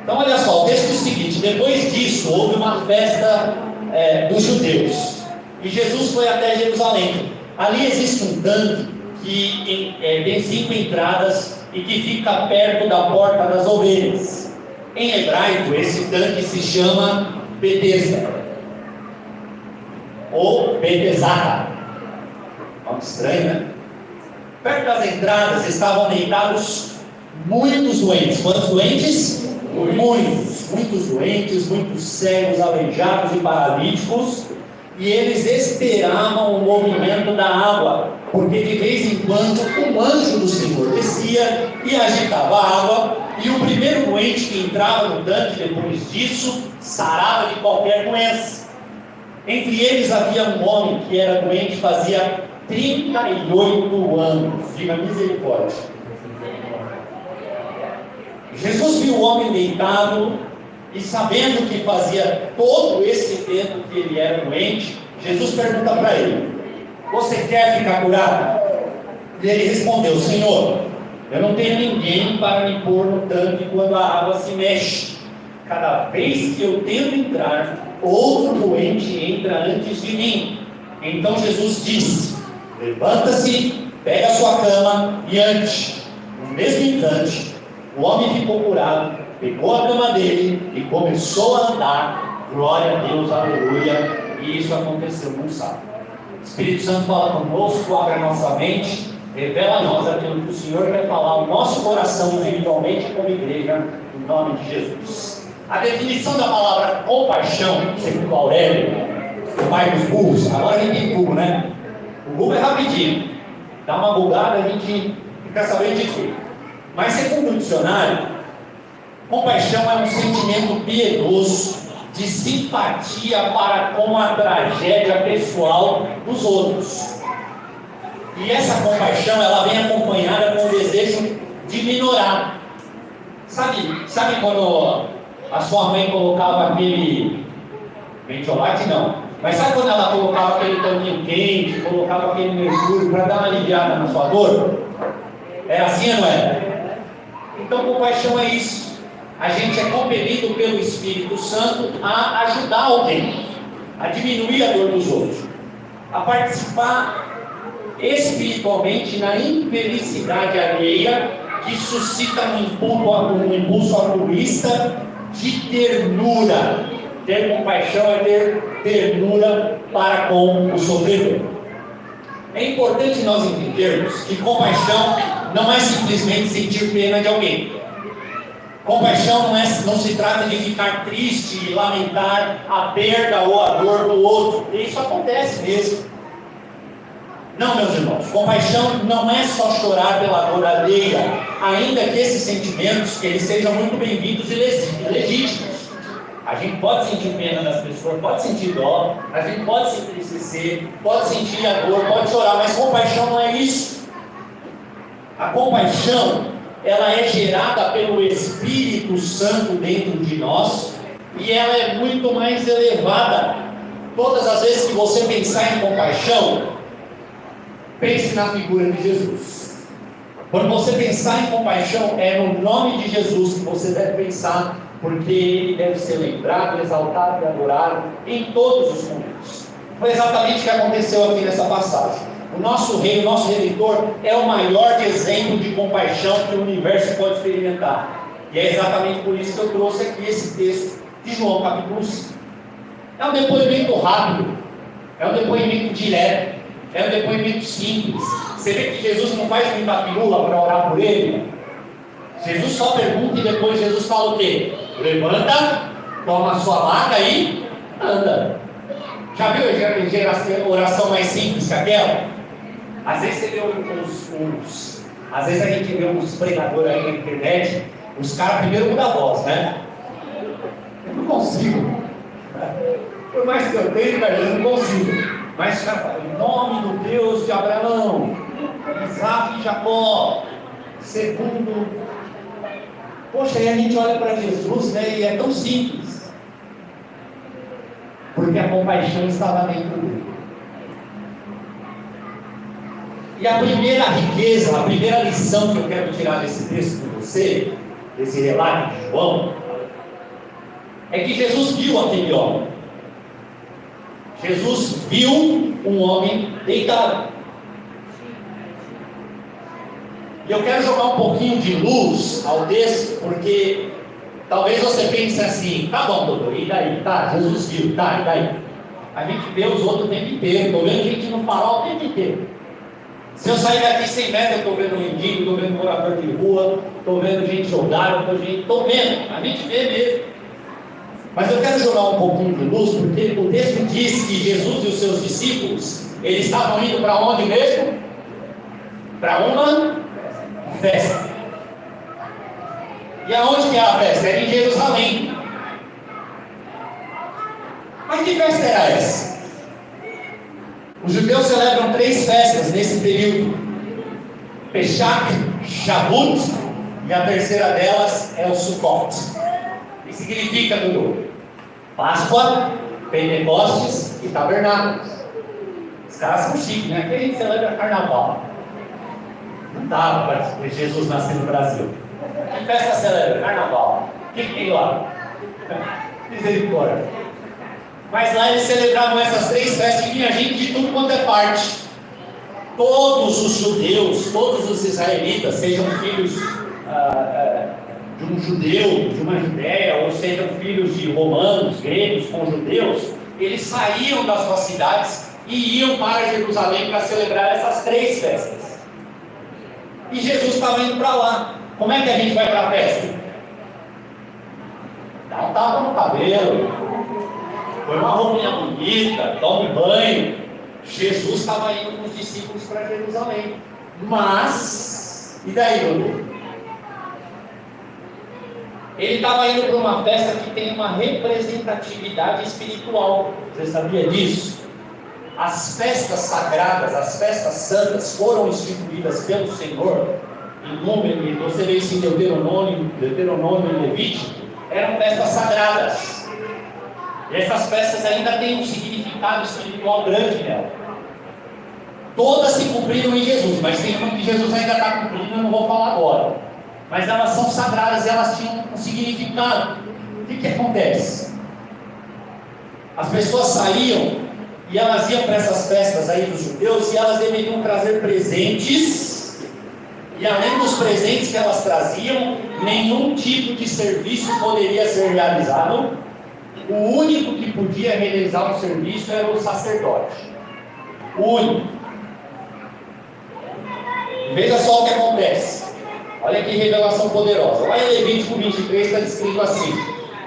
Então olha só, o texto diz o seguinte: depois disso houve uma festa dos judeus, e Jesus foi até Jerusalém. Ali existe um tanque que tem 5 entradas e que fica perto da porta das ovelhas. Em hebraico, esse tanque se chama Betesda, ou Betesata. Nome estranho, né? Perto das entradas estavam deitados muitos doentes. Quantos doentes? Muitos doentes, muitos cegos, aleijados e paralíticos. E eles esperavam o movimento da água, porque de vez em quando um anjo do Senhor descia e agitava a água, e o primeiro doente que entrava no tanque depois disso sarava de qualquer doença. Entre eles havia um homem que era doente fazia 38 anos. Diga misericórdia. Jesus viu o homem deitado e, sabendo que fazia todo esse tempo que ele era doente, Jesus pergunta para ele: você quer ficar curado? E ele respondeu: Senhor, eu não tenho ninguém para me pôr no tanque quando a água se mexe. Cada vez que eu tento entrar, outro doente entra antes de mim. Então Jesus disse: levanta-se, pega a sua cama e ande. No mesmo instante, o homem ficou curado, pegou a cama dele e começou a andar. Glória a Deus, aleluia. E isso aconteceu num sábado. O Espírito Santo fala conosco, abre a nossa mente, revela a nós aquilo que o Senhor quer falar ao nosso coração individualmente como igreja, em nome de Jesus. A definição da palavra compaixão, segundo Aurélio, o pai dos burros. Agora a gente tem Google, né? O Google é rapidinho, dá uma bugada, a gente fica sabendo de tudo. Mas segundo o dicionário, compaixão é um sentimento piedoso de simpatia para com a tragédia pessoal dos outros. E essa compaixão, ela vem acompanhada com o desejo de minorar. Sabe quando a sua mãe colocava aquele ventiolate? Não. Mas sabe quando ela colocava aquele paninho quente, colocava aquele mercúrio para dar uma aliviada na sua dor? É assim, não é? Então, compaixão é isso. A gente é compelido pelo Espírito Santo a ajudar alguém, a diminuir a dor dos outros, a participar espiritualmente na infelicidade alheia, que suscita um impulso altruísta de ternura. Ter compaixão é ter ternura para com o sofredor. É importante nós entendermos que compaixão não é simplesmente sentir pena de alguém. Compaixão não se trata de ficar triste e lamentar a perda ou a dor do outro. Isso acontece mesmo. Não, meus irmãos, compaixão não é só chorar pela dor alheia, ainda que esses sentimentos eles sejam muito bem-vindos e legítimos. A gente pode sentir pena das pessoas, pode sentir dó, a gente pode se entristecer, pode sentir a dor, pode chorar, mas compaixão não é isso. A compaixão, ela é gerada pelo Espírito Santo dentro de nós e ela é muito mais elevada. Todas as vezes que você pensar em compaixão, pense na figura de Jesus. Quando você pensar em compaixão, é no nome de Jesus que você deve pensar, porque ele deve ser lembrado, exaltado e adorado em todos os momentos. Foi exatamente o que aconteceu aqui nessa passagem. O nosso rei, o nosso redentor, é o maior exemplo de compaixão que o universo pode experimentar. E é exatamente por isso que eu trouxe aqui esse texto de João capítulo 5. É um depoimento rápido, é um depoimento direto, é um depoimento simples. Você vê que Jesus não faz muita pirula para orar por ele. Jesus só pergunta e depois Jesus fala o quê? Levanta, toma a sua maca e anda. Já viu a oração mais simples que aquela? Às vezes você vê às vezes a gente vê uns pregadores aí na internet, os caras primeiro mudam a voz, né? Eu não consigo. Por mais que eu tenha, eu não consigo. Mas os caras falam, em nome do Deus de Abraão, Isaac e Jacó, segundo. Poxa, aí a gente olha para Jesus, né? E é tão simples. Porque a compaixão estava dentro dele. E a primeira riqueza, a primeira lição que eu quero tirar desse texto com você, desse relato de João, é que Jesus viu aquele homem. Jesus viu um homem deitado. E eu quero jogar um pouquinho de luz ao texto, porque talvez você pense assim: tá bom, doutor, e daí? Tá, Jesus viu, tá, e daí? A gente vê os outros o tempo inteiro. Estou vendo gente no farol o tempo inteiro. Se eu sair daqui 100 metros, eu estou vendo um mendigo, estou vendo um morador de rua, estou vendo gente jogar, estou vendo, a gente vê mesmo. Mas eu quero jogar um pouquinho de luz, porque o texto diz que Jesus e os seus discípulos, eles estavam indo para onde mesmo? Para uma festa. E aonde que era a festa? Era em Jerusalém. Mas que festa era essa? Os judeus celebram 3 festas nesse período: Pesach, Shavuot, e a terceira delas é o Sukkot. Que significa tudo: Páscoa, Pentecostes e Tabernáculos. Os caras são chiques, né? Aqui a gente celebra Carnaval. Não dava para Jesus nascer no Brasil. Que festa celebra? Carnaval. O que tem lá? Misericórdia. Mas lá eles celebravam essas 3 festas e vinha gente de tudo quanto é parte. Todos os judeus, todos os israelitas, sejam filhos de um judeu, de uma judeia, ou sejam filhos de romanos, gregos com judeus, eles saíam das suas cidades e iam para Jerusalém para celebrar essas 3 festas. E Jesus estava indo para lá. Como é que a gente vai para a festa? Dá um tapa no cabelo, põe uma roupinha bonita, tome banho. Jesus estava indo com os discípulos para Jerusalém. Mas, e daí, Bruno? Ele estava indo para uma festa que tem uma representatividade espiritual. Você sabia disso? As festas sagradas, as festas santas foram instituídas pelo Senhor em Número, você vê isso em Deuteronômio e Levítico, eram festas sagradas. E essas festas ainda têm um significado espiritual grande nela. Todas se cumpriram em Jesus, mas tem uma que Jesus ainda está cumprindo, eu não vou falar agora. Mas elas são sagradas e elas tinham um significado. O que acontece? As pessoas saíam e elas iam para essas festas aí dos judeus e elas deveriam trazer presentes. E além dos presentes que elas traziam, nenhum tipo de serviço poderia ser realizado. O único que podia realizar o serviço era o sacerdote. O único. Veja só o que acontece. Olha que revelação poderosa. Lá em Levítico 23 está descrito assim: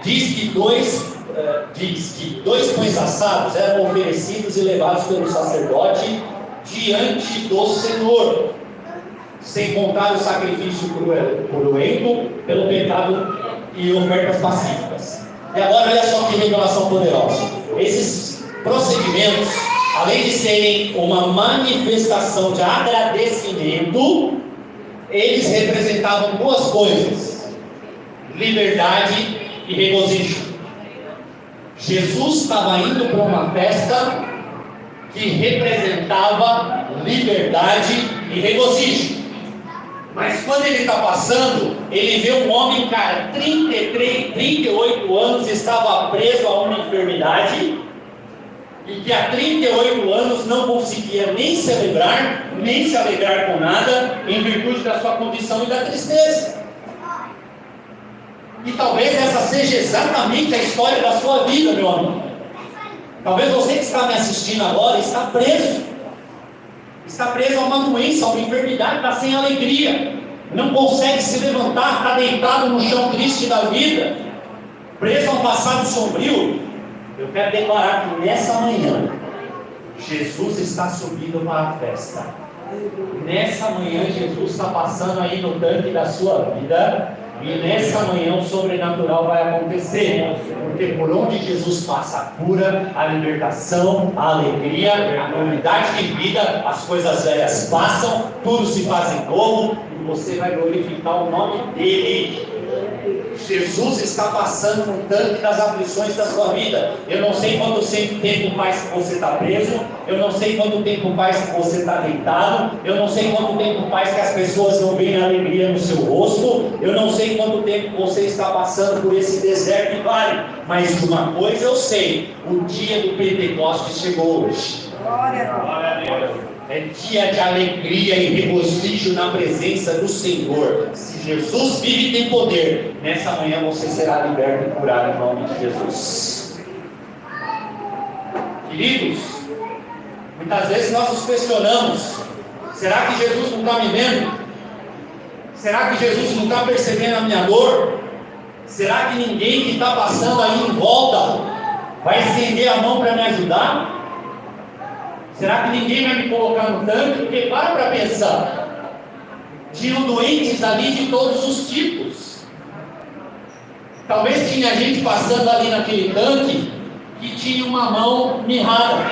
diz que dois pães assados eram oferecidos e levados pelo sacerdote diante do Senhor, sem contar o sacrifício cruento pelo pecado e ofertas pacíficas. E agora olha só que revelação poderosa. Esses procedimentos, além de serem uma manifestação de agradecimento, eles representavam 2 coisas: liberdade e regozijo. Jesus estava indo para uma festa que representava liberdade e regozijo. Mas quando ele está passando, ele vê um homem, cara, 38 anos, estava preso a uma enfermidade, e que há 38 anos não conseguia nem celebrar, nem se alegrar com nada, em virtude da sua condição e da tristeza. E talvez essa seja exatamente a história da sua vida, meu amigo. Talvez você que está me assistindo agora está preso. Está preso a uma doença, a uma enfermidade, está sem alegria, não consegue se levantar, está deitado no chão triste da vida, preso a um passado sombrio. Eu quero declarar que nessa manhã, Jesus está subindo para a festa. Nessa manhã, Jesus está passando aí no tanque da sua vida. E nessa manhã o sobrenatural vai acontecer, porque por onde Jesus passa a cura, a libertação, a alegria, a novidade de vida, as coisas velhas passam, tudo se faz em novo, e você vai glorificar o nome dele. Jesus está passando no tanque das aflições da sua vida. Eu não sei quanto tempo faz que você está preso, eu não sei quanto tempo faz que você está deitado, eu não sei quanto tempo faz que as pessoas não veem alegria no seu rosto, eu não sei quanto tempo você está passando por esse deserto e vale, mas de uma coisa eu sei: o dia do Pentecostes chegou hoje. Glória a Deus. É dia de alegria e regozijo na presença do Senhor. Se Jesus vive e tem poder, nessa manhã você será liberto e curado em nome de Jesus. Queridos, muitas vezes nós nos questionamos: será que Jesus não está me vendo? Será que Jesus não está percebendo a minha dor? Será que ninguém que está passando aí em volta vai estender a mão para me ajudar? Será que ninguém vai me colocar no tanque? Porque para pensar, tinham doentes ali de todos os tipos. Talvez tinha gente passando ali naquele tanque que tinha uma mão mirrada,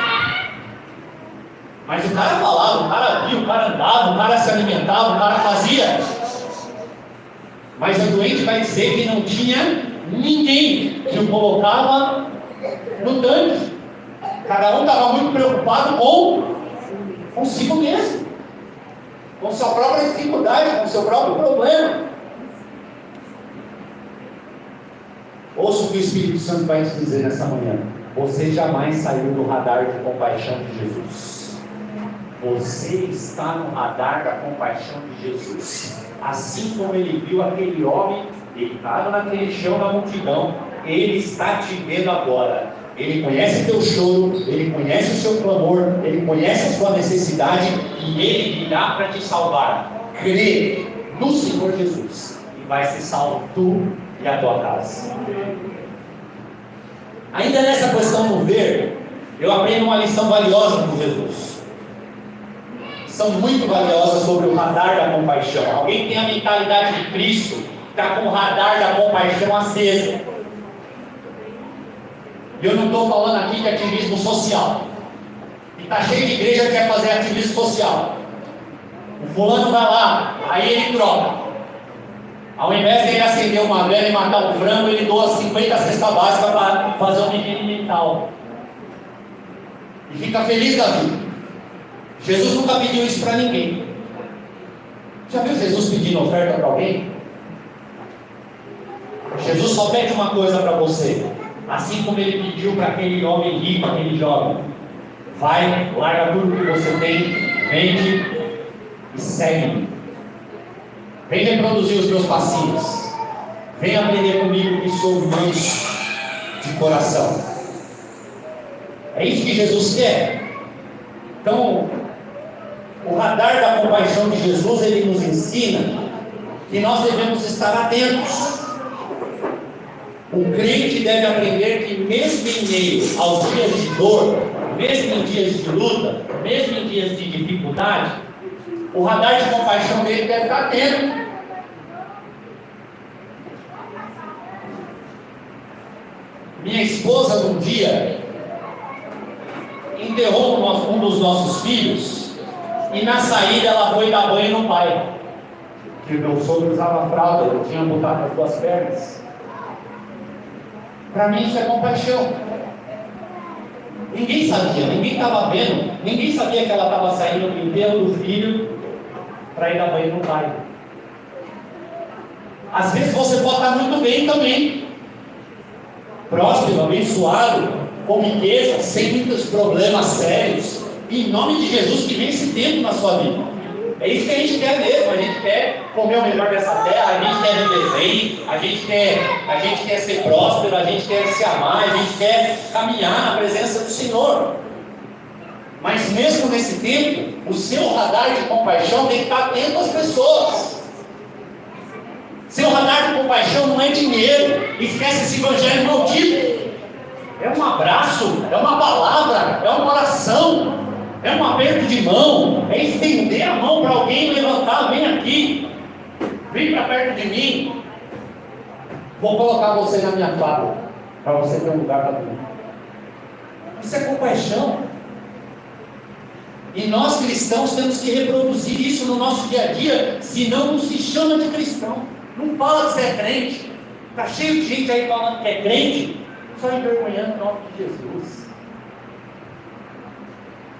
mas o cara falava, o cara via, o cara andava, o cara se alimentava, o cara fazia. Mas o doente vai dizer que não tinha ninguém que o colocava no tanque. Cada um estava muito preocupado consigo mesmo, com sua própria dificuldade, com seu próprio problema. Ouça o que o Espírito Santo vai te dizer nessa manhã: você jamais saiu do radar de compaixão de Jesus. Você está no radar da compaixão de Jesus. Assim como ele viu aquele homem deitado naquele chão da multidão, ele está te vendo agora. Ele conhece o teu choro, ele conhece o seu clamor, ele conhece a sua necessidade e ele virá para te salvar. Crê no Senhor Jesus e vai ser salvo tu e a tua casa. Ainda nessa questão do ver, eu aprendo uma lição valiosa com Jesus. São muito valiosas sobre o radar da compaixão. Alguém tem a mentalidade de Cristo, está com o radar da compaixão acesa. E eu não estou falando aqui de ativismo social. E está cheio de igreja que quer fazer ativismo social. O fulano vai lá, aí ele troca. Ao invés de ele acender uma vela e matar um frango, ele doa 50 cestas básicas para fazer um higiene mental. E fica feliz da vida. Jesus nunca pediu isso para ninguém. Já viu Jesus pedindo oferta para alguém? Jesus só pede uma coisa para você. Assim como ele pediu para aquele homem rico, aquele jovem: vai, larga tudo que você tem, vende e segue-me. Vem reproduzir os meus passinhos. Vem aprender comigo que sou manso de coração. É isso que Jesus quer. Então, o radar da compaixão de Jesus, ele nos ensina que nós devemos estar atentos. O crente deve aprender que mesmo em meio aos dias de dor, mesmo em dias de luta, mesmo em dias de dificuldade, o radar de compaixão dele deve estar atento. Minha esposa, num dia, enterrou um dos nossos filhos e na saída ela foi dar banho no pai. Porque meu sogro usava fralda, eu tinha botado as duas pernas. Para mim isso é compaixão. Ninguém sabia, ninguém estava vendo, ninguém sabia que ela estava saindo do enterro do filho para ir dar banho no pai. Às vezes você pode estar muito bem também, próspero, abençoado, com riqueza, sem muitos problemas sérios, em nome de Jesus, que vem esse tempo na sua vida. É isso que a gente quer mesmo. A gente quer comer o melhor dessa terra, a gente quer viver bem, a gente quer ser próspero, a gente quer se amar, a gente quer caminhar na presença do Senhor. Mas mesmo nesse tempo, o seu radar de compaixão tem que estar atento às pessoas. Seu radar de compaixão não é dinheiro. Esquece esse evangelho maldito. É um abraço, é uma palavra, é uma oração, é um aperto de mão, é estender a mão para alguém e levantar: vem aqui, vem para perto de mim, vou colocar você na minha fábrica, para você ter um lugar para dormir. Isso é compaixão. E nós cristãos temos que reproduzir isso no nosso dia a dia, senão não se chama de cristão. Não fala que você é crente, Está cheio de gente aí falando que é crente, só envergonhando o nome de Jesus.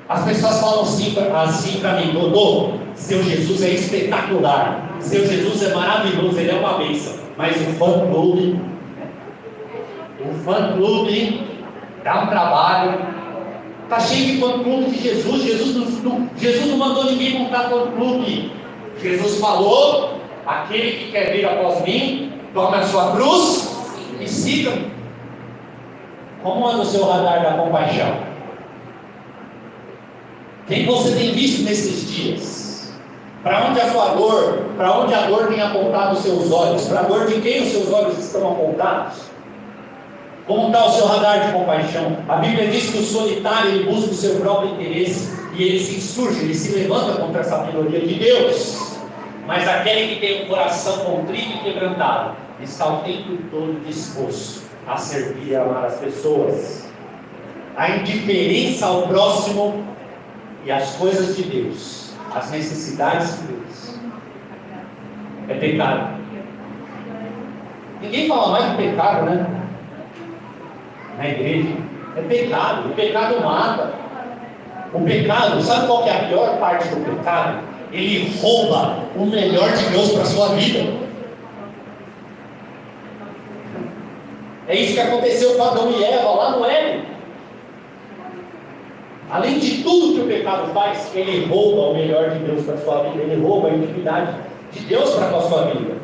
As pessoas falam assim para mim: Dodô, seu Jesus é espetacular, seu Jesus é maravilhoso, ele é uma bênção, mas o fã-clube dá um trabalho. Está cheio de fã-clube de Jesus. Jesus não mandou ninguém montar fã-clube. Jesus falou: aquele que quer vir após mim, tome a sua cruz e siga-me. Como anda o seu radar da compaixão? Quem você tem visto nesses dias? Para onde a dor tem apontado os seus olhos? Para a dor de quem os seus olhos estão apontados? Como está o seu radar de compaixão? A Bíblia diz que o solitário ele busca o seu próprio interesse e ele se insurge, ele se levanta contra a sabedoria de Deus. Mas aquele que tem um coração contrito e quebrantado está o tempo todo disposto a servir e amar as pessoas. A indiferença ao próximo e às coisas de Deus, às necessidades de Deus, é pecado. Ninguém fala mais de pecado, né? Na igreja. É pecado. O pecado mata. O pecado, sabe qual que é a pior parte do pecado? Ele rouba o melhor de Deus para a sua vida. É isso que aconteceu com Adão e Eva lá no Éden. Além de tudo que o pecado faz, ele rouba o melhor de Deus para a sua vida. Ele rouba a intimidade de Deus para a sua vida.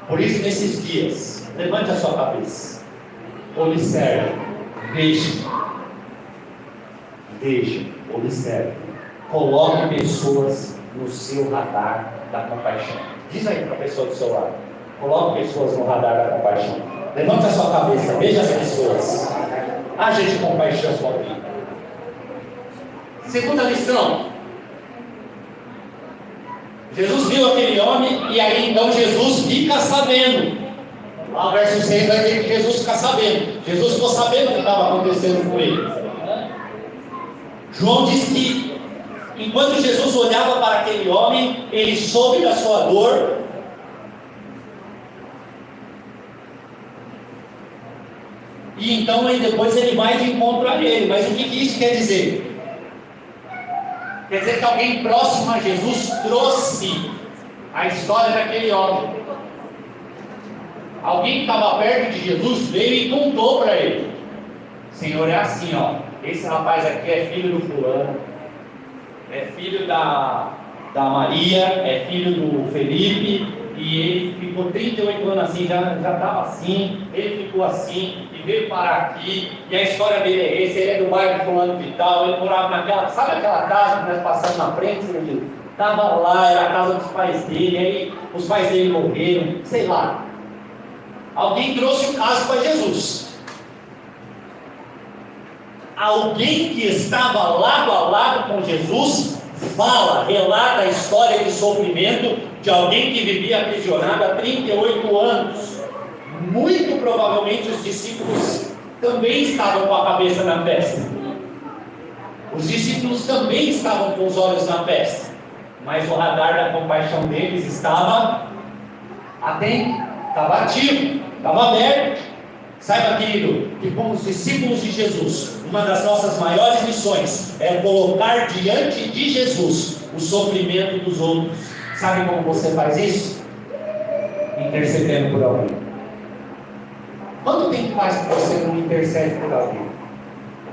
Por isso, nesses dias, levante a sua cabeça. Observe, observe. Coloque pessoas no seu radar da compaixão. Diz aí para a pessoa do seu lado: coloque pessoas no radar da compaixão. Levante a sua cabeça, veja as pessoas. Haja de compaixão a sua vida. Segunda lição. Jesus viu aquele homem e aí então Jesus fica sabendo. Lá verso 6 vai dizer que Jesus fica sabendo. Jesus ficou sabendo o que estava acontecendo com ele. João diz que enquanto Jesus olhava para aquele homem, ele soube da sua dor. E então depois ele vai de encontro a ele. Mas o que isso quer dizer? Quer dizer que alguém próximo a Jesus trouxe a história daquele homem. Alguém que estava perto de Jesus veio e contou para ele: Senhor, é assim, ó, esse rapaz aqui é filho do fulano, é filho da Maria, é filho do Felipe, e ele ficou 38 anos assim, já estava assim, ele ficou assim, e veio parar aqui, e a história dele é esse, ele é do bairro fulano de tal, ele morava naquela, sabe aquela casa que nós passamos na frente, Senhor? Estava lá, era a casa dos pais dele, aí os pais dele morreram, sei lá. Alguém trouxe o caso para Jesus. Alguém que estava lado a lado com Jesus relata a história de sofrimento de alguém que vivia aprisionado há 38 anos. Muito provavelmente os discípulos também estavam com a cabeça na festa. Os discípulos também estavam com os olhos na festa. Mas o radar da compaixão deles estava atento, estava ativo, estava aberto. Saiba, querido, que como os discípulos de Jesus, uma das nossas maiores missões é colocar diante de Jesus o sofrimento dos outros. Sabe como você faz isso? Intercedendo por alguém. Quanto tempo faz que você não intercede por alguém?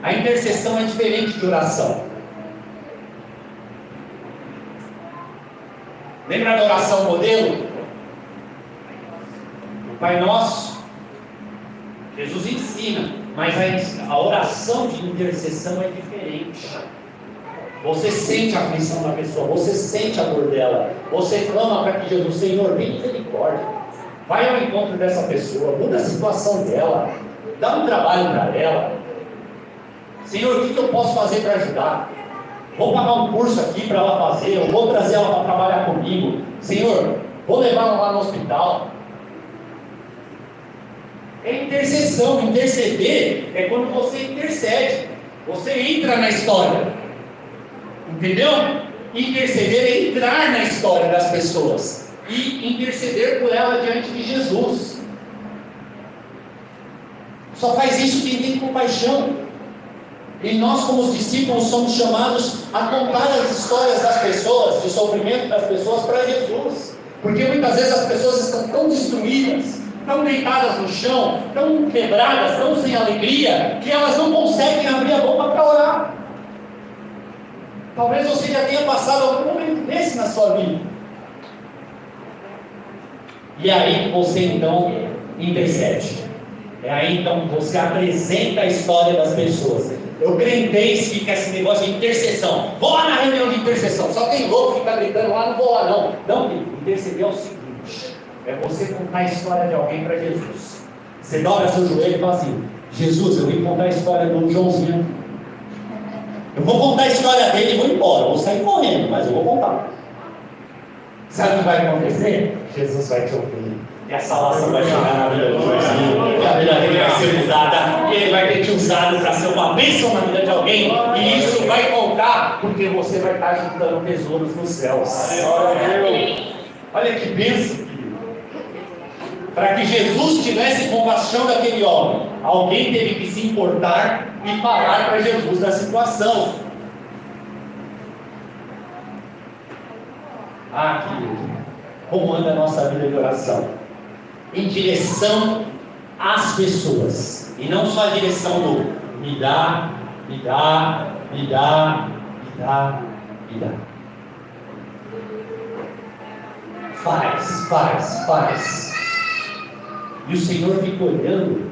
A intercessão é diferente de oração. Lembra da oração modelo? O Pai Nosso. Jesus ensina, mas a oração de intercessão é diferente. Você sente a aflição da pessoa, você sente a dor dela, você clama para que Jesus, Senhor, tenha misericórdia, vai ao encontro dessa pessoa, muda a situação dela, dá um trabalho para ela. Senhor, o que eu posso fazer para ajudar? Vou pagar um curso aqui para ela fazer, eu vou trazer ela para trabalhar comigo. Senhor, vou levar ela lá no hospital. É intercessão. Interceder é quando você intercede, você entra na história, entendeu? Interceder é entrar na história das pessoas e interceder por ela diante de Jesus. Só faz isso quem tem compaixão. E nós, como os discípulos, somos chamados a contar as histórias das pessoas, de sofrimento das pessoas para Jesus. Porque muitas vezes as pessoas estão tão destruídas, tão deitadas no chão, tão quebradas, tão sem alegria, que elas não conseguem abrir a boca para orar. Talvez você já tenha passado algum momento desse na sua vida. E aí você então intercede. É aí então que você apresenta a história das pessoas. Eu crentez fica esse negócio de intercessão. Vou lá na reunião de intercessão. Só tem louco que fica gritando lá, não vou lá não. Não, interceder é o seguinte: é você contar a história de alguém para Jesus. Você dobra seu joelho e fala assim: Jesus, eu vou contar a história do Joãozinho. Eu vou contar a história dele e vou embora. Eu vou sair correndo, mas eu vou contar. Sabe o que vai acontecer? Jesus vai te ouvir. E a salvação vai chegar na vida do Joãozinho. E a vida dele vai ser usada. E ele vai ter te usado para ser uma bênção na vida de alguém. E isso vai contar, porque você vai estar juntando tesouros nos céus. Olha que bênção. Para que Jesus tivesse compaixão daquele homem, alguém teve que se importar e falar para Jesus da situação. Querido, como anda a nossa vida de oração? Em direção às pessoas, e não só a direção do me dá, me dá, me dá, me dá, me dá. Faz. E o Senhor fica olhando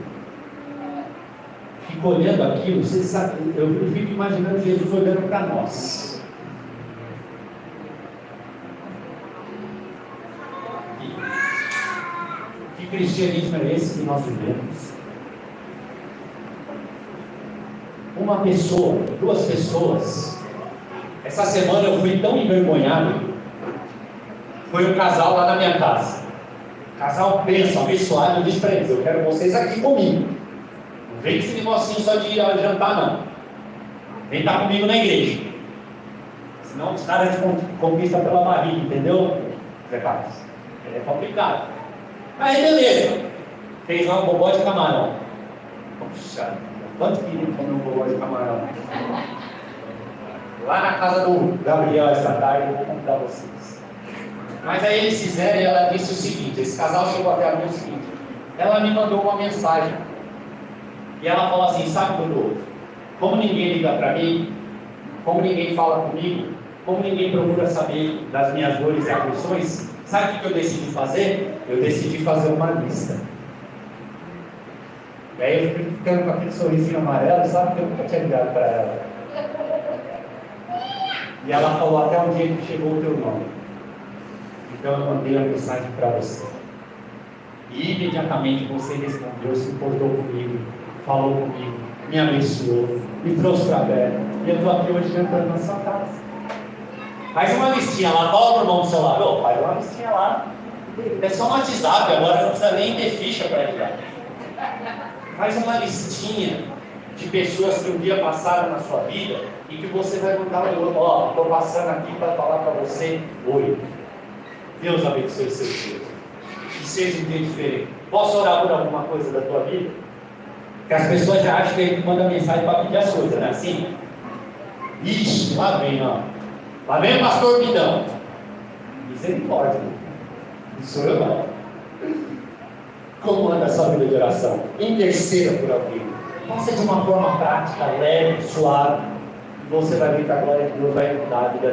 aquilo. Você sabe, eu fico imaginando Jesus olhando para nós. Que cristianismo é esse que nós vivemos? Uma pessoa, duas pessoas. Essa semana eu fui tão envergonhado. Foi um casal lá na minha casa. Casal pensa, abençoado, eu disse para eles: eu quero vocês aqui comigo. Não vem com esse negocinho só de jantar, não. Vem estar comigo na igreja. Senão os caras te conquistam pela barriga, entendeu? Zé Carlos? É complicado. Aí beleza. Fez lá um bobó de camarão. Puxa, quanto queria comer um bobó de camarão? Lá na casa do Gabriel essa tarde eu vou convidar vocês. Mas aí eles fizeram e ela disse o seguinte: esse casal chegou até a mim o seguinte. Ela me mandou uma mensagem. E ela falou assim: sabe, Dudu, como ninguém liga para mim, como ninguém fala comigo, como ninguém procura saber das minhas dores e aflições, sabe o que eu decidi fazer? Eu decidi fazer uma lista. E aí eu fiquei ficando com aquele sorrisinho amarelo, sabe, que eu nunca tinha ligado para ela. E ela falou: até um dia que chegou o teu nome. Então eu mandei a mensagem para você. E imediatamente você respondeu, se importou comigo, falou comigo, me abençoou, me trouxe para perto. E eu estou aqui hoje jantando na sua casa. Faz uma listinha lá, fala para o irmão do celular: faz uma listinha lá. É só no WhatsApp, agora não precisa nem ter ficha para ligar. Faz uma listinha de pessoas que um dia passaram na sua vida e que você vai mandar um outro: estou passando aqui para falar para você, oi. Deus abençoe seu dia. Que seja um dia diferente. Posso orar por alguma coisa da tua vida? Porque as pessoas já acham que a gente manda mensagem para pedir as coisas, não é assim? Ixi, lá vem, ó. Lá vem o pastor Pidão. Misericórdia. Não sou eu, não. Como anda a sua vida de oração? Interceda por alguém. Faça de uma forma prática, leve, suave. Você vai ver que a glória de Deus vai mudar a vida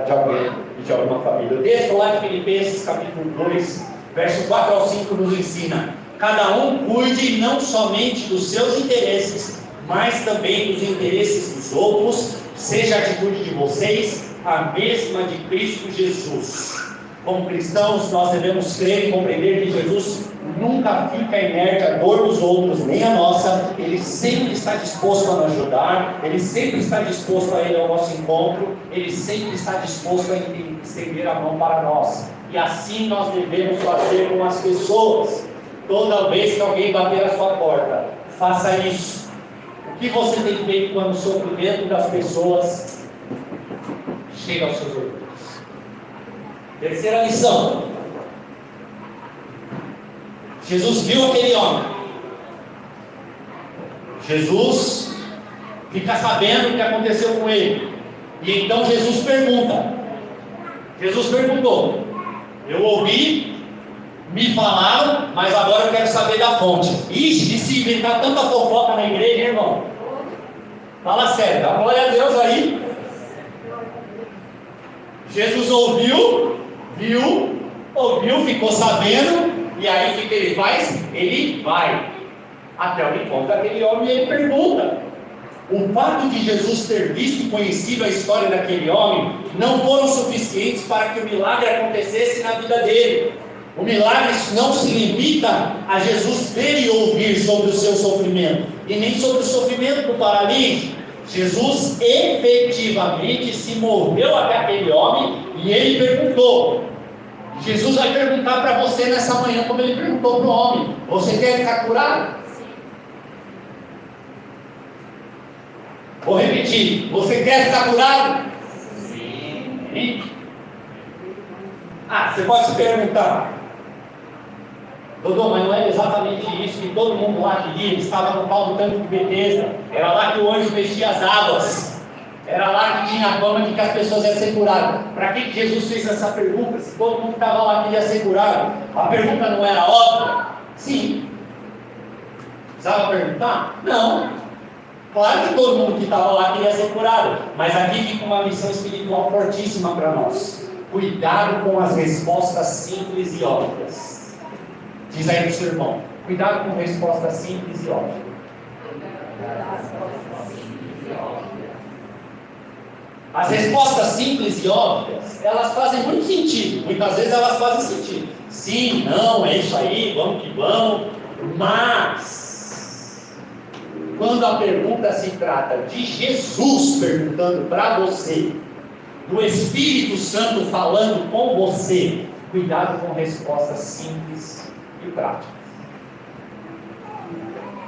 de alguém e de alguma família. O texto lá de Filipenses, capítulo 2, verso 4 ao 5, nos ensina: cada um cuide não somente dos seus interesses, mas também dos interesses dos outros. Seja a atitude de vocês a mesma de Cristo Jesus. Como cristãos, nós devemos crer e compreender que Jesus nunca fica inerte à dor dos outros, nem a nossa. Ele sempre está disposto a nos ajudar, Ele sempre está disposto a ir ao nosso encontro, Ele sempre está disposto a estender a mão para nós. E assim nós devemos fazer com as pessoas. Toda vez que alguém bater a sua porta, faça isso. O que você tem feito quando o sofrimento das pessoas chega aos seus ouvidos? Terceira lição. Jesus viu aquele homem Jesus fica sabendo o que aconteceu com ele. E então Jesus perguntou: eu ouvi, me falaram, mas agora eu quero saber da fonte. Ixi, se inventar tanta fofoca na igreja, irmão, fala sério, dá glória a Deus aí. Jesus ouviu, ficou sabendo, e aí o que ele faz? Ele vai até o encontro daquele homem e ele pergunta. O fato de Jesus ter visto e conhecido a história daquele homem não foram suficientes para que o milagre acontecesse na vida dele. O milagre não se limita a Jesus ver e ouvir sobre o seu sofrimento, e nem sobre o sofrimento do paralítico. Jesus efetivamente se moveu até aquele homem e ele perguntou. Jesus vai perguntar para você nessa manhã, como ele perguntou para o homem: você quer ficar curado? Vou repetir: você quer ficar curado? Sim. Você pode se perguntar: Dodô, mas não é exatamente isso que todo mundo lá queria? Ele estava no pau do tanque de Betesda, era lá que o anjo mexia as águas, era lá que tinha a fama de que as pessoas iam ser curadas. Para que Jesus fez essa pergunta, se todo mundo que estava lá queria ser curado? A pergunta não era óbvia? Sim. Precisava perguntar? Não. Claro que todo mundo que estava lá queria ser curado, mas aqui fica uma lição espiritual fortíssima para nós: cuidado com as respostas simples e óbvias. Diz aí para o seu irmão: cuidado com respostas simples e óbvias. As respostas simples e óbvias, elas fazem muito sentido. Muitas vezes elas fazem sentido. Sim, não, é isso aí, vamos que vamos. Mas quando a pergunta se trata de Jesus perguntando para você, do Espírito Santo falando com você, cuidado com respostas simples e práticas.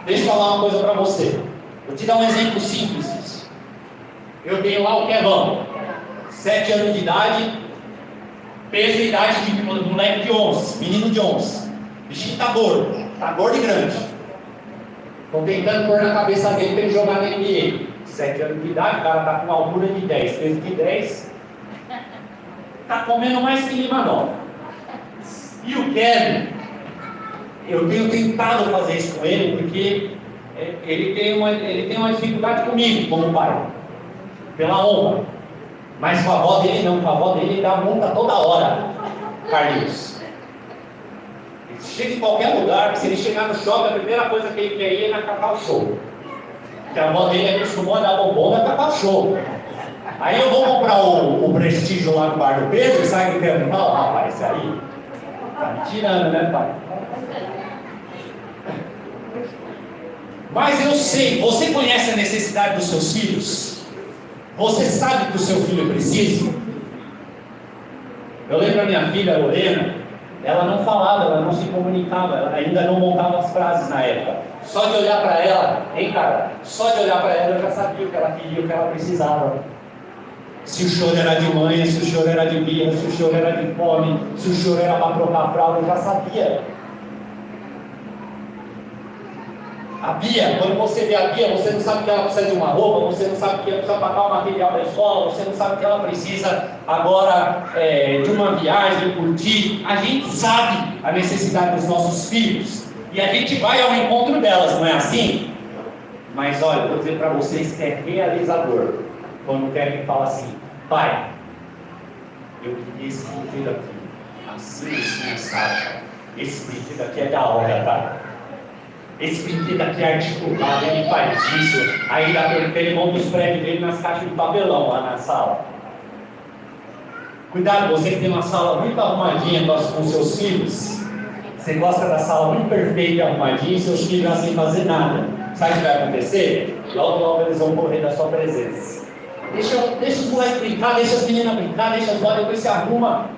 Deixa eu falar uma coisa para você. Vou te dar um exemplo simples disso. Eu tenho lá o Kevão, 7 anos de idade, peso e idade de moleque de 11, menino de 11. O bichinho tá gordo e grande. Estou tentando pôr na cabeça dele para ele jogar na NBA. 7 anos de idade, o cara está com uma altura de 10, peso de 10. Está comendo mais que lima nova. E o Kevin, eu tenho tentado fazer isso com ele, porque ele tem uma dificuldade comigo, como pai, pela honra. Mas com a avó dele não, com a avó dele ele dá multa toda hora, Carlinhos. Ele chega em qualquer lugar, se ele chegar no shopping, a primeira coisa que ele quer ir é na Cacau Show. Porque a avó dele acostumou a dar bombom na Cacau Show. Aí eu vou comprar o prestígio lá no bar do Pedro e sai gritando: não, rapaz, isso aí tá me tirando, né, pai? Mas eu sei, você conhece a necessidade dos seus filhos? Você sabe que o seu filho precisa? Eu lembro a minha filha Lorena, ela não falava, ela não se comunicava, ela ainda não montava as frases na época. Só de olhar para ela, cara, só de olhar para ela eu já sabia o que ela queria, o que ela precisava. Se o choro era de mãe, se o choro era de birra, se o choro era de fome, se o choro era para trocar a fralda, eu já sabia. A Bia, quando você vê a Bia, você não sabe que ela precisa de uma roupa, você não sabe que ela precisa pagar o material da escola, você não sabe que ela precisa agora de uma viagem, curtir. A gente sabe a necessidade dos nossos filhos e a gente vai ao encontro delas, não é assim? Mas olha, eu vou dizer para vocês que é realizador quando o Kevin fala assim: pai, eu queria esse brinquedo aqui, assim, assado. Esse brinquedo aqui é da hora, tá? Esse brinquedo aqui é articulado, ele faz isso. Aí ele monta os prédios dele nas caixas de papelão lá na sala. Cuidado, você que tem uma sala muito arrumadinha com seus filhos. Você gosta da sala muito perfeita e arrumadinha e seus filhos não sem fazer nada. Sabe o que vai acontecer? Logo, logo eles vão correr da sua presença. Deixa os moleques brincar, deixa as meninas brincar, deixa as bolas, depois se arruma.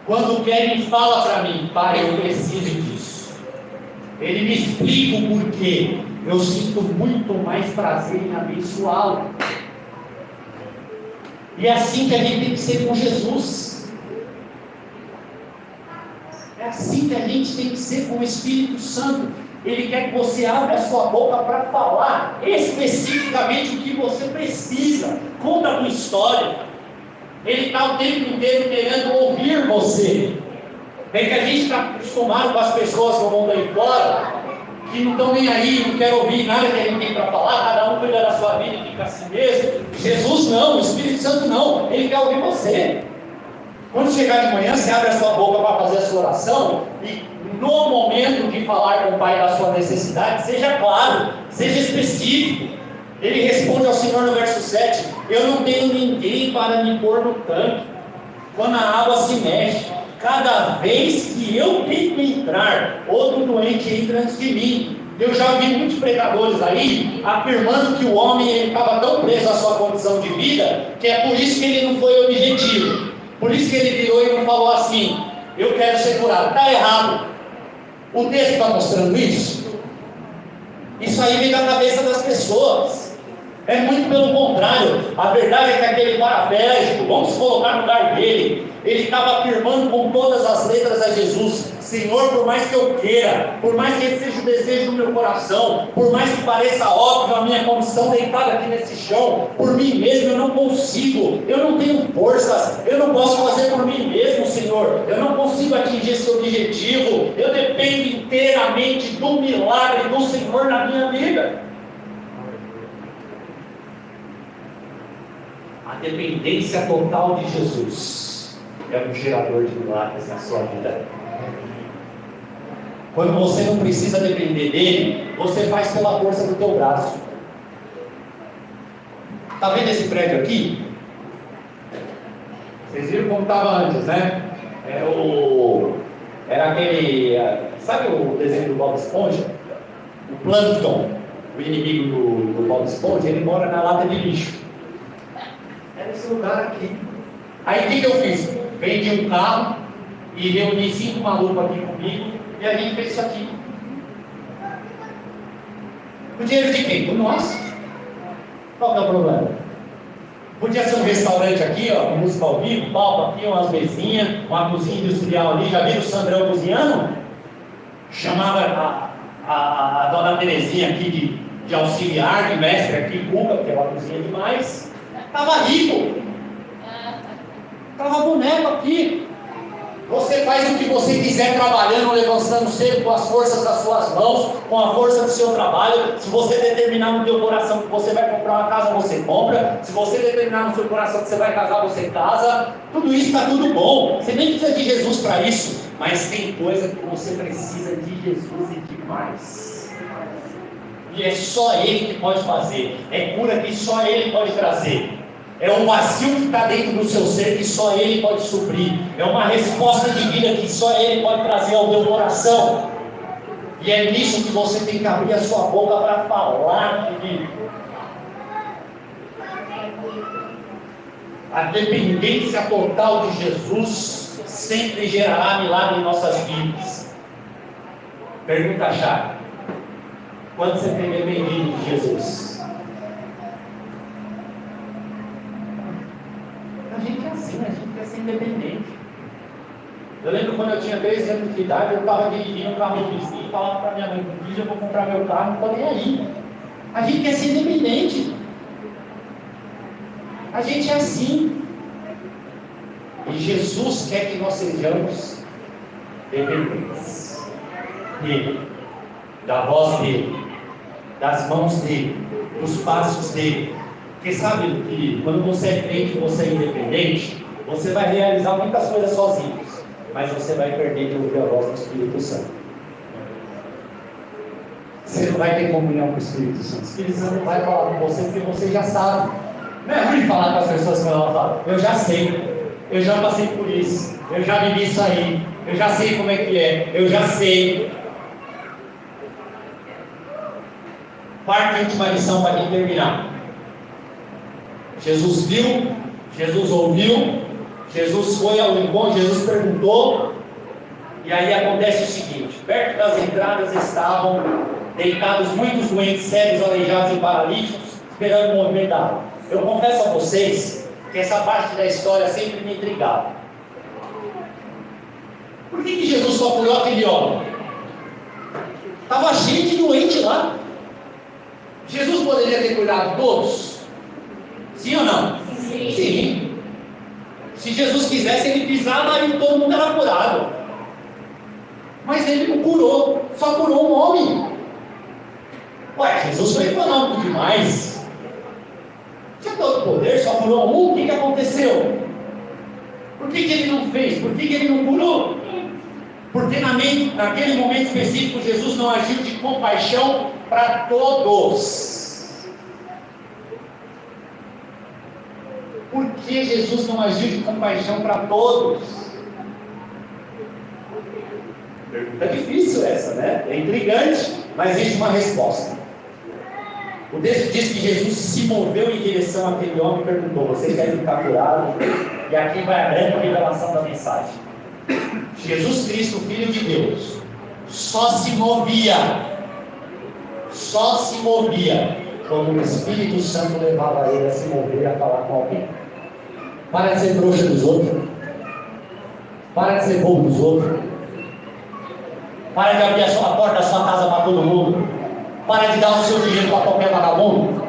Quando o Kevin fala para mim: pai, eu preciso disso. Ele me explica o porquê. Eu sinto muito mais prazer em abençoá-lo. E é assim que a gente tem que ser com Jesus. É assim que a gente tem que ser com o Espírito Santo. Ele quer que você abra a sua boca para falar especificamente o que você precisa. Conta a tua história. Ele está o tempo inteiro querendo ouvir você. É que a gente está acostumado com as pessoas no mundo aí fora, que não estão nem aí, não querem ouvir nada que a gente tem para falar, cada um cuida da sua vida e fica assim mesmo. Jesus não, o Espírito Santo não, ele quer ouvir você. Quando chegar de manhã, você abre a sua boca para fazer a sua oração, e no momento de falar com o Pai da sua necessidade, seja claro, seja específico. Ele responde ao Senhor no verso 7: eu não tenho ninguém para me pôr no tanque quando a água se mexe. Cada vez que eu tento entrar, outro doente entra antes de mim. Eu já vi muitos pregadores aí afirmando que o homem estava tão preso à sua condição de vida, que é por isso que ele não foi objetivo. Por isso que ele virou e não falou assim: eu quero ser curado. Está errado. O texto está mostrando isso. Isso aí vem da cabeça das pessoas. É muito pelo contrário. A verdade é que aquele paraplégico, vamos colocar no lugar dele, ele estava afirmando com todas as letras a Jesus: Senhor, por mais que eu queira, por mais que esse seja o desejo do meu coração, por mais que pareça óbvio a minha condição deitada aqui nesse chão, por mim mesmo eu não consigo, eu não tenho forças, eu não posso fazer por mim mesmo, Senhor, eu não consigo atingir esse objetivo, eu dependo inteiramente do milagre do Senhor na minha vida. A dependência total de Jesus é um gerador de milagres na sua vida. Quando você não precisa depender dele, você faz pela força do teu braço. Está vendo esse prédio aqui? Vocês viram como estava antes, né? Era aquele... Sabe o desenho do Bob Esponja? O Plankton, o inimigo do Bob Esponja, ele mora na lata de lixo. Era esse lugar aqui. Aí o que eu fiz? Vendi um carro e reuni 5 malucos aqui comigo e a gente fez isso aqui. O dinheiro de quem? Do nosso. Qual que é o problema? Podia ser um restaurante aqui, ó, com música ao vivo, palco aqui, umas mesinhas, uma cozinha industrial ali. Já viram o Sandrão cozinhando? Chamava a dona Terezinha aqui de auxiliar, de mestre aqui, Cuca, porque ela cozinha demais. Estava rico. Estava boneco aqui. Você faz o que você quiser trabalhando, levantando cedo com as forças das suas mãos, com a força do seu trabalho. Se você determinar no teu coração que você vai comprar uma casa, você compra. Se você determinar no seu coração que você vai casar, você casa. Tudo isso está tudo bom. Você nem precisa de Jesus para isso. Mas tem coisa que você precisa de Jesus e demais. E é só Ele que pode fazer. É cura que só Ele pode trazer. É um vazio que está dentro do seu ser que só Ele pode suprir. É uma resposta de vida que só Ele pode trazer ao teu coração. E é nisso que você tem que abrir a sua boca para falar, querido. A dependência total de Jesus sempre gerará milagre em nossas vidas. Pergunta-chave: quando você tem dependido de Jesus? A gente é assim, a gente quer ser independente. Eu lembro quando eu tinha 13 anos de idade, eu estava dirigindo um carro do vizinho e falava para minha mãe: um dia eu vou comprar meu carro, não estou nem aí. A gente quer ser independente. A gente é assim. E Jesus quer que nós sejamos dependentes dele, da voz dele, das mãos dele, dos passos dele. Porque sabe que quando você é crente e você é independente, você vai realizar muitas coisas sozinho, mas você vai perder de ouvir a voz do Espírito Santo. Você não vai ter comunhão com o Espírito Santo. O Espírito Santo vai falar com você porque você já sabe. Não é ruim falar com as pessoas quando elas falam: eu já sei, eu já passei por isso, eu já vivi isso aí, eu já sei como é que é, eu já sei. Quarta e última lição para quem terminar. Jesus viu, Jesus ouviu, Jesus foi ao encontro, Jesus perguntou, e aí acontece o seguinte: perto das entradas estavam deitados muitos doentes, cegos, aleijados e paralíticos, esperando o movimento da água. Eu confesso a vocês que essa parte da história sempre me intrigava. Por que Jesus só curou aquele homem? Estava cheio de doente lá. Jesus poderia ter cuidado de todos? Sim ou não? Sim. Sim. Se Jesus quisesse, ele pisava e todo mundo era curado. Mas ele não curou, só curou um homem. Ué, Jesus foi econômico demais. Tinha todo o poder, só curou um. O que aconteceu? Por que ele não fez? Por que ele não curou? Porque naquele momento específico, Jesus não agiu de compaixão para todos. Por que Jesus não agiu de compaixão para todos? Pergunta difícil essa, né? É intrigante, mas existe uma resposta. O texto diz que Jesus se moveu em direção àquele homem e perguntou: você quer ficar curado? E aqui vai a grande revelação da mensagem. Jesus Cristo, Filho de Deus, só se movia quando o Espírito Santo levava ele a se mover e a falar com alguém. Para de ser trouxa dos outros. Para de ser bobo dos outros. Para de abrir a porta da sua casa para todo mundo. Para de dar o seu dinheiro para qualquer vagabundo.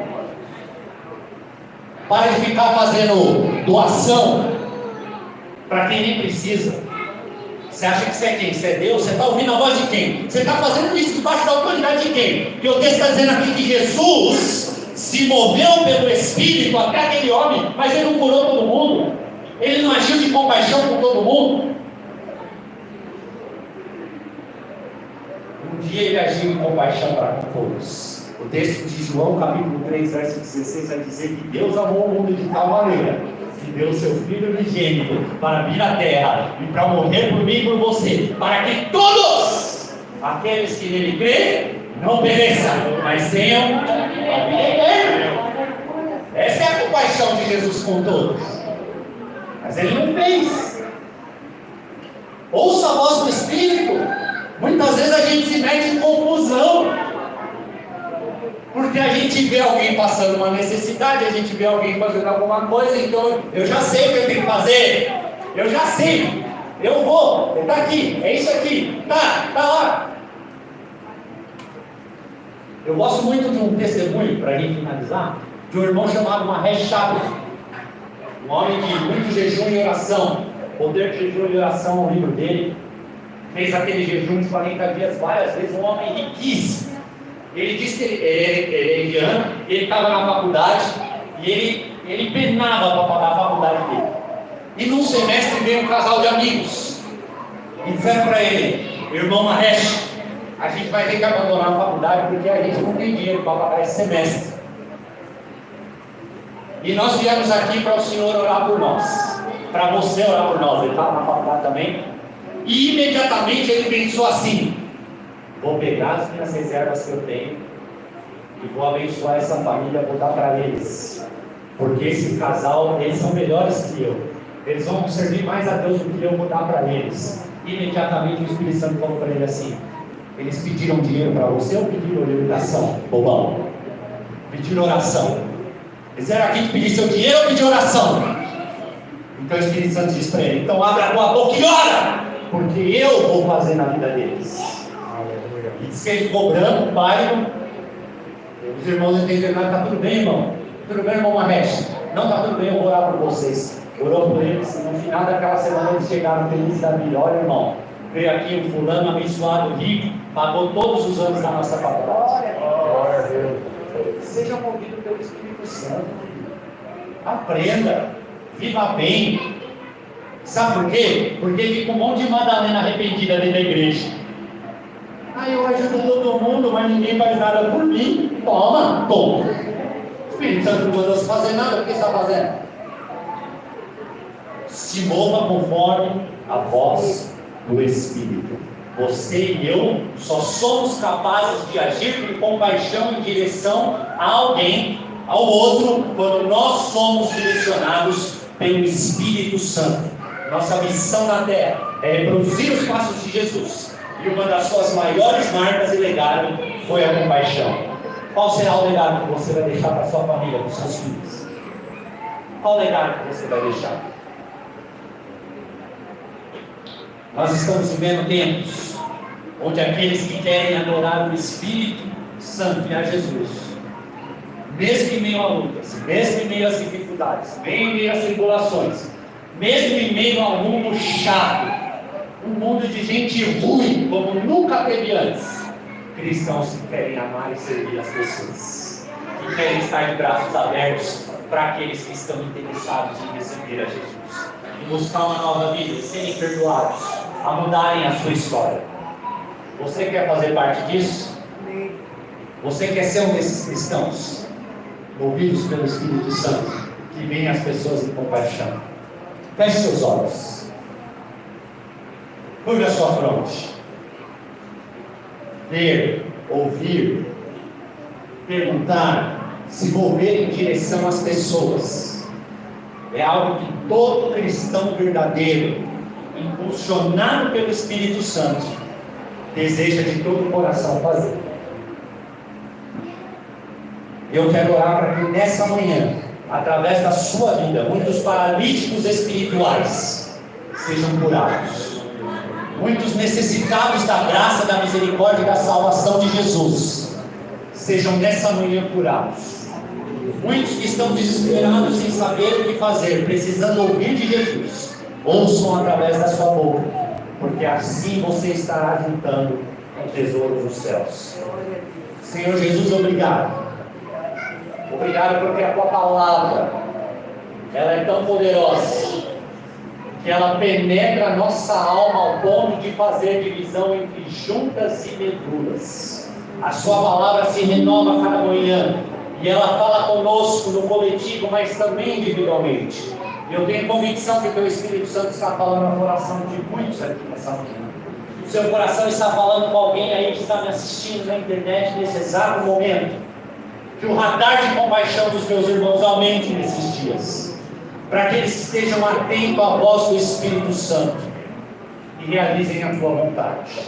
Para de ficar fazendo doação para quem nem precisa. Você acha que você é quem? Você é Deus? Você está ouvindo a voz de quem? Você está fazendo isso debaixo da autoridade de quem? Porque o texto está dizendo aqui que Jesus se moveu pelo Espírito até aquele homem, mas ele não curou todo mundo. Ele não agiu de compaixão com todo mundo. Um dia ele agiu em compaixão para com todos. O texto de João, capítulo 3, verso 16, vai dizer que Deus amou o mundo de tal maneira que deu seu Filho unigênito para vir à terra e para morrer por mim e por você, para que todos aqueles que nele creem não pereçam, mas tenham a vida eterna. Essa é a compaixão de Jesus com todos. Mas ele não fez. Ouça a voz do Espírito. Muitas vezes a gente se mete em confusão, porque a gente vê alguém passando uma necessidade, a gente vê alguém fazendo alguma coisa, então eu já sei o que eu tenho que fazer, eu já sei, eu vou, está aqui, é isso aqui, tá lá. Eu gosto muito de um testemunho, para a gente finalizar, de um irmão chamado Mahesh Chavda, um homem de muito jejum e oração. Poder de Jejum e Oração, o livro dele, fez aquele jejum de 40 dias várias vezes, um homem riquíssimo. Ele disse que ele é indiano, ele estava na faculdade e ele penava para pagar a faculdade dele. E num semestre veio um casal de amigos e disseram para ele: irmão Mahesh, a gente vai ter que abandonar a faculdade porque a gente não tem dinheiro para pagar esse semestre. E nós viemos aqui para o senhor orar por nós, para você orar por nós. Ele estava na faculdade também. E imediatamente ele pensou assim: vou pegar as minhas reservas que eu tenho e vou abençoar essa família, vou dar para eles, porque esse casal, eles são melhores que eu, eles vão servir mais a Deus do que eu vou dar para eles. Imediatamente o Espírito Santo falou para ele assim: eles pediram dinheiro para você ou pediram oração? Bobão, pediram oração. Eles eram aqui que pedir seu dinheiro ou pedir oração? Então o Espírito Santo diz para ele: então abre a tua boca e ora, porque eu vou fazer na vida deles. E diz que ele ficou branco, pálido. Os irmãos entenderam: está tudo bem, irmão? Tudo bem, irmão Mahesh? Não, está tudo bem, eu vou orar por vocês. Orou por eles, e no final daquela semana eles chegaram felizes da vida. Olha, irmão, veio aqui um fulano abençoado, rico, pagou todos os anos da nossa faculdade. Glória a Deus. Seja movido pelo Espírito Santo. Aprenda, viva bem. Sabe por quê? Porque fica um monte de Madalena arrependida dentro da igreja. Eu ajudo todo mundo, mas ninguém faz nada por mim. Toma. O Espírito Santo não mandou se fazer nada, o que está fazendo? Se mova conforme a voz do Espírito. Você e eu só somos capazes de agir com compaixão em direção a alguém, ao outro, quando nós somos direcionados pelo Espírito Santo. Nossa missão na terra é reproduzir os passos de Jesus. E uma das suas maiores marcas e legado foi a compaixão. Qual será o legado que você vai deixar para a sua família, para os seus filhos? Qual o legado que você vai deixar? Nós estamos vivendo tempos onde aqueles que querem adorar o Espírito Santo e a Jesus, mesmo em meio a lutas, mesmo em meio às dificuldades, mesmo em meio às tribulações, mesmo em meio a um mundo chato, um mundo de gente ruim, como nunca teve antes, cristãos que querem amar e servir as pessoas, que querem estar de braços abertos para aqueles que estão interessados em receber a Jesus, em buscar uma nova vida, em serem perdoados, a mudarem a sua história. Você quer fazer parte disso? Você quer ser um desses cristãos movidos pelo Espírito Santo, que vem às pessoas em compaixão? Feche seus olhos. Curva a sua fronte. Ver, ouvir, perguntar, se mover em direção às pessoas. É algo que todo cristão verdadeiro, impulsionado pelo Espírito Santo, deseja de todo o coração fazer. Eu quero orar para que nessa manhã, através da sua vida, muitos paralíticos espirituais sejam curados. Muitos necessitados da graça, da misericórdia e da salvação de Jesus sejam nessa manhã curados. Muitos que estão desesperados sem saber o que fazer, precisando ouvir de Jesus, ouçam através da sua boca, porque assim você estará juntando o tesouro dos céus. Senhor Jesus, obrigado. Obrigado porque a tua palavra, ela é tão poderosa, que ela penetra a nossa alma ao ponto de fazer divisão entre juntas e medulas. A sua palavra se renova cada manhã, e ela fala conosco no coletivo, mas também individualmente. Eu tenho convicção que o teu Espírito Santo está falando no coração de muitos aqui nessa manhã. O seu coração está falando com alguém aí que está me assistindo na internet nesse exato momento. Que o radar de compaixão dos meus irmãos aumente nesses dias, para que eles estejam atentos à voz do Espírito Santo e realizem a tua vontade.